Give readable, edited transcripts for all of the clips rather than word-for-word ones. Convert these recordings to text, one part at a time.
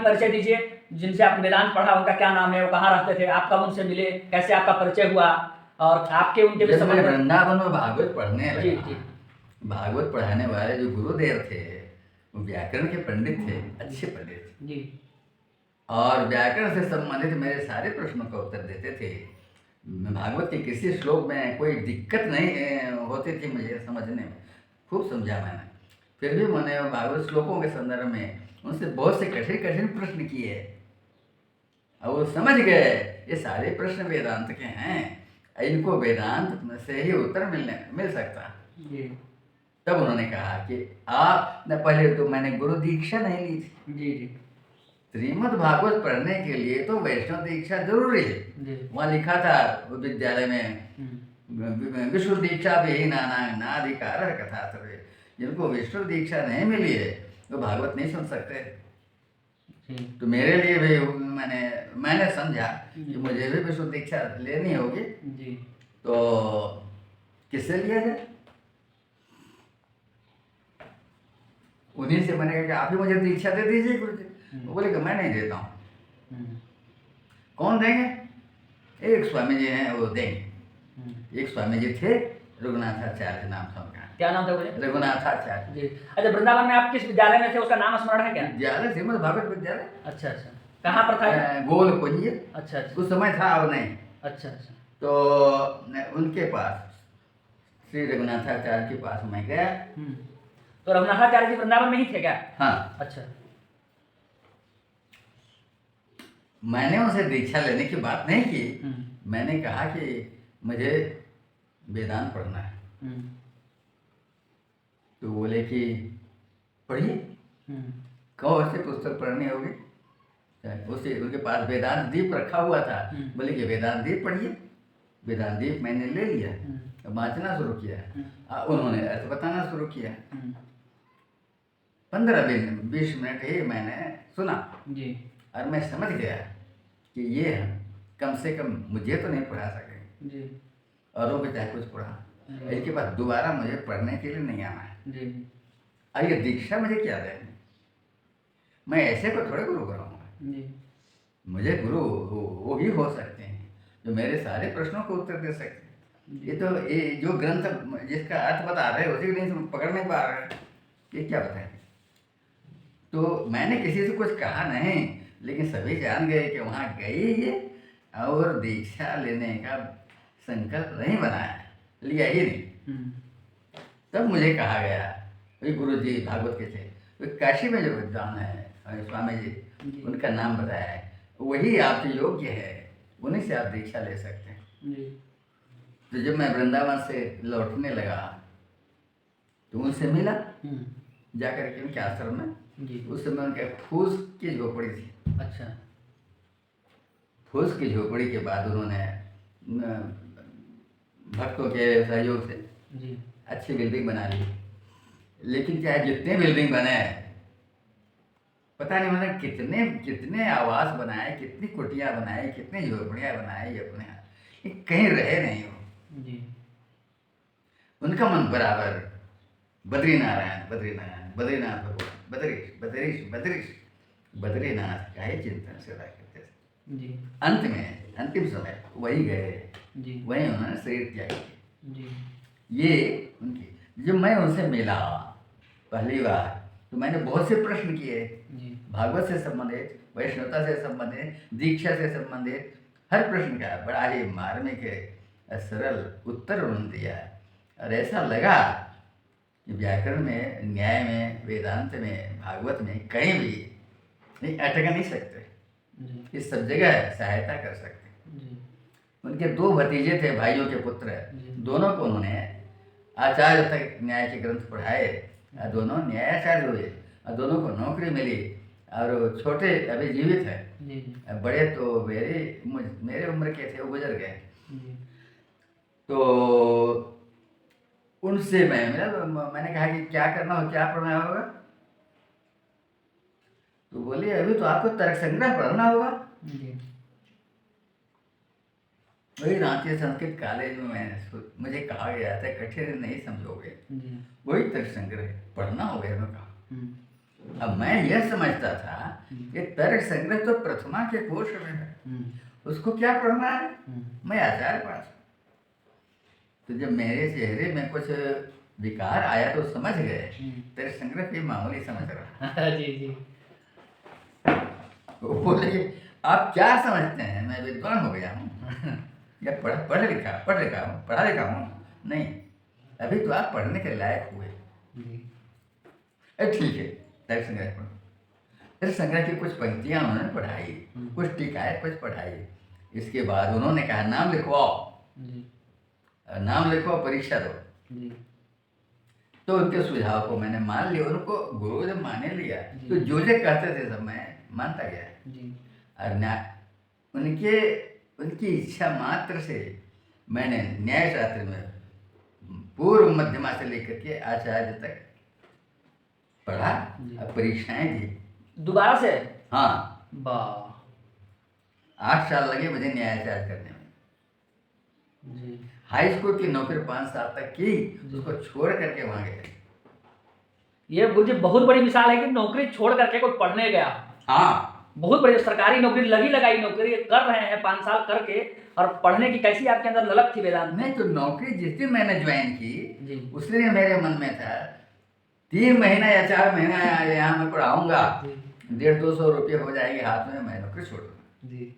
परिचय दीजिए, जिनसे आप वेदांत पढ़ा उनका क्या नाम है, वो कहाँ रहते थे, आप कब उनसे मिले, कैसे आपका परिचय हुआ और आपके उनके भी जब मैं संबंध। वृंदावन में भागवत पढ़ने जी लगा, जी भागवत पढ़ाने वाले जो गुरुदेव थे वो व्याकरण के पंडित थे, अच्छे पंडित, जी और व्याकरण से संबंधित मेरे सारे प्रश्नों का उत्तर देते थे। भागवत के किसी श्लोक में कोई दिक्कत नहीं होती थी मुझे समझने में, खूब समझा मैंने। फिर भी मैंने भागवत श्लोकों के संदर्भ में उनसे बहुत से कठिन कठिन प्रश्न किए और वो समझ गए ये सारे प्रश्न वेदांत के हैं, इनको वेदांत से ही उत्तर मिल सकता। जी तब उन्होंने कहा कि आप न, पहले तो मैंने गुरु दीक्षा नहीं ली थी। जी जी श्रीमद् भागवत पढ़ने के लिए तो वैष्णव दीक्षा जरूरी है। जी वहाँ लिखा था विद्यालय में विष्णु दीक्षा भी नाधिकार कथा सर्वे, जिनको विष्णु दीक्षा नहीं मिली है वो भागवत नहीं सुन सकते। तो मेरे लिए भी मैंने समझा कि मुझे भी विष्णु दीक्षा लेनी होगी। जी तो किससे लिया जाए? उन्हीं से मैंने कहा कि आप ही मुझे दीक्षा दे दीजिए गुरु जी। वो बोले कि मैं नहीं देता हूँ। कौन देंगे? एक स्वामी जी हैं वो देंगे। एक स्वामी जी थे रघुनाथाचार्य नाम था उनका। क्या नाम था बोले? रघुनाथाचार्य जी। अच्छा, वृंदावन में आप किस विद्यालय में थे, उसका नाम स्मरण है क्या? विद्यालय श्रीमद् भागवत विद्यालय। अच्छा अच्छा, कहाँ पर था ये? गोल कुंज। अच्छा अच्छा, उस समय था, अब नहीं। अच्छा अच्छा, तो उनके पास श्री रघुनाथाचार्य के पास मैं गया। तो रघुनाथाचार्य जी वृंदावन में ही थे क्या? हाँ। अच्छा, मैंने उनसे दीक्षा लेने की बात नहीं की। मैंने कहा कि मुझे वेदांत पढ़ना है। तो बोले कि पढ़िए। कहो ऐसे पुस्तक पढ़नी होगी। उसे उनके पास वेदांत दीप रखा हुआ था। बोले कि वेदांत दीप पढ़िए। वेदांत दीप मैंने ले लिया, वाँचना शुरू किया। उन्होंने अर्थ बताना शुरू किया। 15-20 मिनट ही मैंने सुना जी, और मैं समझ गया कि ये कम से कम मुझे तो नहीं पढ़ा सके जी, औरों को चाहे कुछ पढ़ा, इसके बाद दोबारा मुझे पढ़ने के लिए नहीं आना है जी। और ये दीक्षा मुझे क्या देनी? मैं ऐसे को थोड़े गुरु कराऊंगा जी। मुझे गुरु वो ही हो सकते हैं जो मेरे सारे प्रश्नों को उत्तर दे सकते हैं। ये तो ये जो ग्रंथ जिसका अर्थ बता रहे हैं उसी को नहीं पकड़ नहीं पा रहे, ये क्या बताएं? तो मैंने किसी से कुछ कहा नहीं, लेकिन सभी जान गए कि वहाँ गई ये और दीक्षा लेने का संकल्प नहीं बनाया, लिया ही नहीं। तब मुझे कहा गया, वही गुरु जी भागवत के थे, तो काशी में जो विद्वान है स्वामी जी, उनका नाम बताया है, वही आपके योग्य है, उन्हीं से आप दीक्षा ले सकते हैं। तो जब मैं वृंदावन से लौटने लगा तो उनसे मिला जाकर के उनके आश्रम में। उस समय उनके फूस की झोपड़ी थी। अच्छा। फूस की झोपड़ी के बाद उन्होंने भक्तों के सहयोग से जी अच्छी बिल्डिंग बना ली। लेकिन चाहे जितने बिल्डिंग बने, पता नहीं उन्होंने कितने कितने आवास बनाए, कितनी कुटियाँ बनाई, कितनी झोपड़ियाँ बनाई अपने यहाँ, कहीं रहे नहीं हो जी। उनका मन बराबर बद्रीनारायण बद्रीनारायण बद्रीनाथ भगवान बद्रीश बद्रीश बद्रीश बद्रीनाथ का ही चिंतन सदा करते थे जी। अंत में अंतिम समय वही गए जी, वहीं उन्होंने शरीर त्याग किया जी। ये उनकी जब मैं उनसे मिला पहली बार तो मैंने बहुत से प्रश्न किए जी, भागवत से संबंधित, वैष्णवता से संबंधित, दीक्षा से संबंधित हर प्रश्न का बड़ा ही मार्मिक सरल उत्तर उन्होंने दिया। और ऐसा लगा कि व्याकरण में, न्याय में, वेदांत में, भागवत में कहीं भी नहीं अटक नहीं सकते जी। इस सब जगह सहायता कर सकते जी। उनके 2 भतीजे थे, भाइयों के पुत्र, दोनों को उन्होंने आचार्य तक न्याय के ग्रंथ पढ़ाए और दोनों न्यायाचार्य हुए और दोनों को नौकरी मिली। और छोटे अभी जीवित हैं, बड़े तो मेरे उम्र के थे, वो गुजर गए। तो उनसे मैंने कहा कि क्या करना हो, क्या पढ़ना होगा? तो बोले अभी तो आपको तर्क संग्रह पढ़ना होगा जी। वही रांची संस्कृत कॉलेज में मुझे कहा गया था कठिन नहीं समझोगे, वही तर्क संग्रह पढ़ना होगा। मैं कहा अब मैं यह समझता था कि तर्क संग्रह तो प्रथमा के कोश में है, उसको क्या पढ़ना है, मैं आचार्य पास। तो जब मेरे चेहरे में कुछ विकार आया तो समझ गए तर्क संग्रह की मामूली समझ रहा। जी जी। वो बोले आप क्या समझते हैं मैं विद्वान हो गया हूँ या पढ़ लिखा हूँ? नहीं, अभी तो आप पढ़ने के लायक हुए। ठीक है, तर्क संग्रह पढ़ो। तर्क संग्रह की कुछ पंक्तियां उन्होंने पढ़ाई, कुछ टीकाएं कुछ पढ़ाई। इसके बाद उन्होंने कहा नाम लिखवाओ, नाम लिखवाओ, परीक्षा दो। तो उनके सुझाव को मैंने मान लिया, उनको गुरु जब माने लिया तो जो कहते थे सब मैं मानता गया। और उनकी इच्छा मात्र से मैंने न्याय शास्त्र में पूर्व मध्यमा से लेकर के आचार्य तक पढ़ा और परीक्षाएं दी दोबारा से। हाँ, वाह, 8 साल लगे मुझे न्यायाचार्य करने में जी। हाई स्कूल की नौकरी 5 साल तक की, उसको छोड़ करके वहां गए। ये मुझे बहुत बड़ी मिसाल है कि नौकरी छोड़ करके कोई पढ़ने गया। हाँ, बहुत बड़ी सरकारी नौकरी, लगाई नौकरी कर रहे हैं 5 साल करके, और पढ़ने की कैसी आपके अंदर ललक थी वेदांत? नहीं तो नौकरी जिस दिन मैंने ज्वाइन की उस दिन मेरे मन में था 3 महीना या 4 महीना यहाँ मैं पढ़ाऊंगा, 150-200 रुपये हो जाएंगे हाथ में, मैं नौकरी छोड़ दूंगा।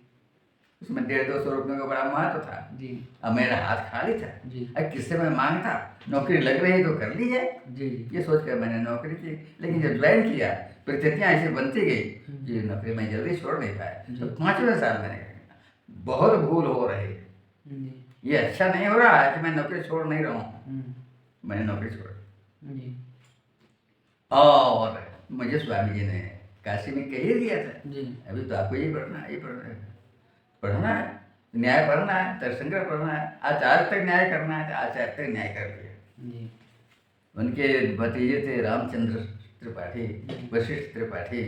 उसमें 150-200 रुपये का बड़ा महत्व था जी। अब मेरा हाथ खाली था जी। अब किससे मैं मांगता, नौकरी लग रही तो कर ली जाए जी। ये सोच कर मैंने नौकरी की। लेकिन जब ज्वाइन किया परिस्थितियाँ ऐसी बनती गई कि नौकरी मैं जल्दी छोड़ नहीं पाया। तो 5वें साल मैंने बहुत भूल हो रही है, ये अच्छा नहीं हो रहा है कि मैं नौकरी छोड़ नहीं रहा हूँ। मैंने नौकरी छोड़, और मुझे स्वामी जी ने काशी में कह ही दिया था जी, अभी तो आपको ये पढ़ना है, न्याय पढ़ना है, तर्क संग्रह पढ़ना है, आचार्य तक न्याय करना है, तो आचार्य तक न्याय कर दिया। उनके भतीजे थे रामचंद्र त्रिपाठी, वशिष्ठ त्रिपाठी।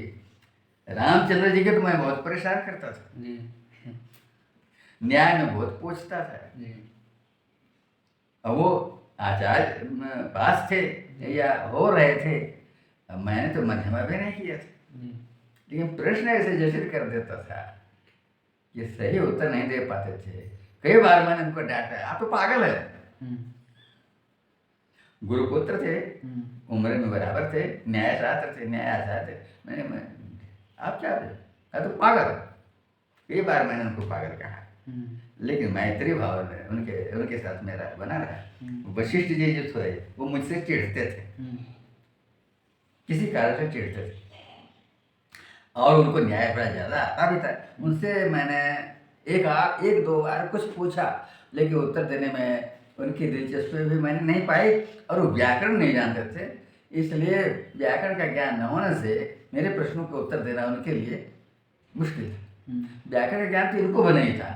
रामचंद्र जी के तो मैं बहुत परेशान करता था जी। न्याय में बहुत पूछता था जी। और वो आचार्य पास थे या हो रहे थे, मैंने तो मध्यमा भी नहीं किया था, लेकिन प्रश्न ऐसे जटिल कर देता था कि सही उत्तर नहीं दे पाते थे। कई बार मैंने उनको डांटा, आप तो पागल है। गुरुपुत्र थे, उम्र में बराबर थे, न्याय शास्त्र थे, न्याय आचार्य थे। मैंने आप क्या थे, आप तो पागल। कई बार मैंने उनको पागल कहा, लेकिन मैत्री भाव में उनके साथ मेरा बना रहा। वशिष्ठ जी जो थे वो मुझसे चिढ़ते थे, किसी कारण से चिढ़ते थे, और उनको न्याय बड़ा ज़्यादा आता भी था। उनसे मैंने एक दो बार कुछ पूछा, लेकिन उत्तर देने में उनकी दिलचस्पी भी मैंने नहीं पाई, और वो व्याकरण नहीं जानते थे, इसलिए व्याकरण का ज्ञान न होने से मेरे प्रश्नों का उत्तर देना उनके लिए मुश्किल था। व्याकरण का ज्ञान तो इनको भी नहीं था,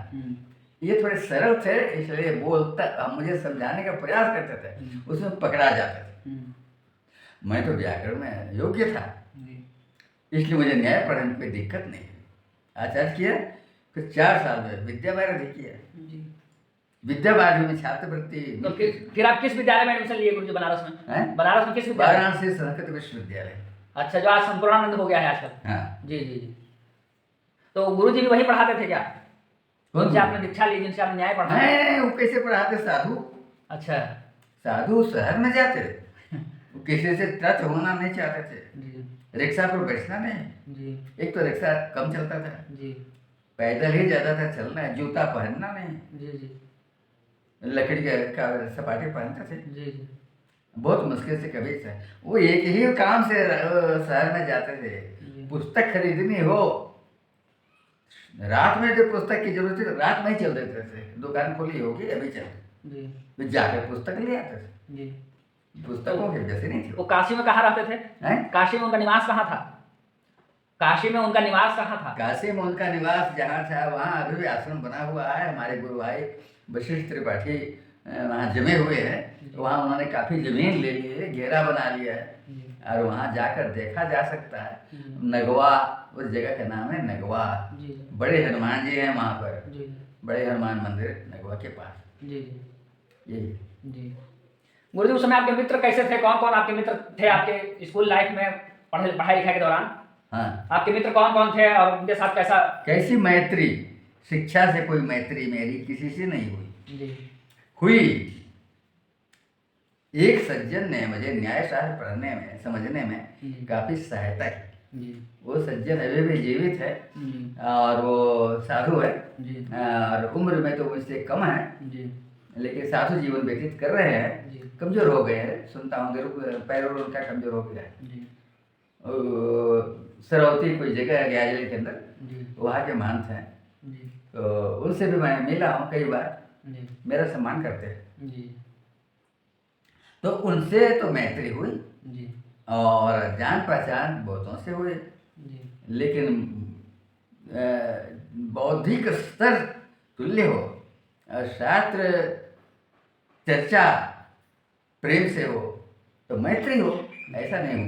ये थोड़े सरल थे, इसलिए बोलता मुझे समझाने का प्रयास करते थे, उसमें पकड़ा जाते थे। मैं तो व्याकरण में योग्य था, इसलिए मुझे न्याय पढ़ने में कोई दिक्कत नहीं। आचार्य किया, फिर 4 साल में विद्या भारती किया। विद्या भारती में छात्रवृत्ति। तो फिर आप किस विद्यालय में एडमिशन लिए गुरुजी? बनारस में? बनारस में किस विद्यालय? वाराणसी संस्कृत विश्वविद्यालय। अच्छा, जो आज संपूर्णानंद हो गया है आजकल। हाँ जी जी जी। तो गुरुजी भी वही पढ़ाते थे क्या? उनसे आपने दीक्षा ली, जिनसे आपने न्याय पढ़ा? नहीं, वो कैसे पढ़ाते, साधु। अच्छा, साधु शहर में जाते, वो किसी से टच होना नहीं चाहते थे, रिक्शा पर बैठना नहीं जी। एक तो रिक्शा कम चलता था जी, पैदल ही ज़्यादा था चलना, जूता पहनना नहीं जी जी, लकड़ी का सपाटे पहनते थे जी जी। बहुत मुश्किल से कभी से वो एक ही काम से शहर में जाते थे। पुस्तक खरीदनी हो, रात में जो पुस्तक की जरूरत थी रात में ही चल देते थे, दुकान खुली होगी अभी चल जी, तो जाकर पुस्तक ले आते थे जी। पुस्तकों की जैसे नहीं थी। वो काशी में कहाँ रहते थे? काशी में उनका निवास कहाँ था? काशी में उनका निवास कहाँ था? काशी में उनका निवास जहाँ था वहाँ अभी भी आश्रम बना हुआ है। हमारे गुरु भाई वशिष्ठ त्रिपाठी वहाँ जमे हुए हैं, तो वहाँ उन्होंने काफ़ी जमीन ले ली है, घेरा बना लिया है, और वहाँ जाकर देखा जा सकता है। नगवा उस जगह का नाम है, नगवा। बड़े हनुमान जी हैं वहाँ पर, बड़े हनुमान मंदिर नगवा के पास जी जी जी। गुरुजी, उस समय आपके मित्र कैसे थे? कौन कौन आपके मित्र थे आपके स्कूल लाइफ में? पढ़ाई लिखाई के दौरान? हाँ। आपके मित्र कौन कौन थे और उनके साथ कैसा? कैसी मैत्री? शिक्षा से कोई मैत्री मेरी किसी से नहीं हुई। जी। हुई, एक सज्जन ने मुझे न्याय शास्त्र पढ़ने में, समझने में काफी सहायता की। वो सज्जन अभी भी जीवित है और वो साधु है और उम्र में तो मुझसे कम है, लेकिन साधु जीवन व्यतीत कर रहे हैं। कमजोर हो गए हैं, सुनता हूँ पैरों उनका कमजोर हो गया है। सरौती कोई जगह है ग्याजली के अंदर, वहाँ के महंत हैं, तो उनसे भी मैं मिला हूँ कई बार, मेरा सम्मान करते हैं। तो उनसे तो मैत्री हुई और जान पहचान बहुतों से हुई, लेकिन बौद्धिक स्तर तुल्य हो, शास्त्र चर्चा प्रेम से हो तो मैत्री हो, ऐसा नहीं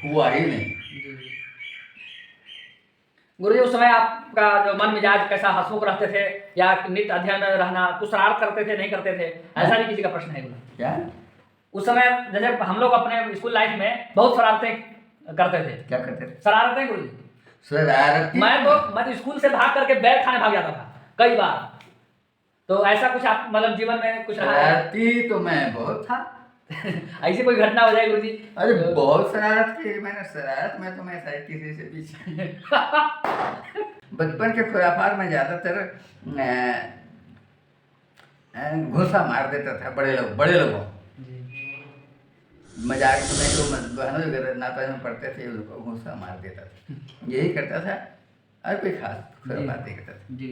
हुआ ही नहीं। गुरुजी, उस समय आपका जो मन मिजाज कैसा, हंसमुख रहते थे या नित्य अध्ययन में रहना, कुछ शरारत करते थे नहीं करते थे? ऐसा भी किसी का प्रश्न है गुरु? क्या उस समय जैसे हम लोग अपने स्कूल लाइफ में बहुत शरारतें करते थे। क्या करते थे? शरारतें गुरुजी? शरारत मैं तो स्कूल से भाग करके बैग खाने भाग जाता था कई बार। तो ऐसा कुछ आप मतलब जीवन में कुछ रहा है? शरारती तो मैं बहुत था। ऐसी कोई घटना हो जाए गुरुजी? अरे बहुत शरारत की मैंने, शरारत में तो मैं शायद किसी से पीछे बचपन के खुराफात में ज़्यादातर घुसा मार देता था बड़े लोगों। मजाक में जो बहनों वगैरह नाता में पढ़ते थे उनको घुसा मार देता था, यही करता था और कोई खास खुराफात नहीं करता था। जी।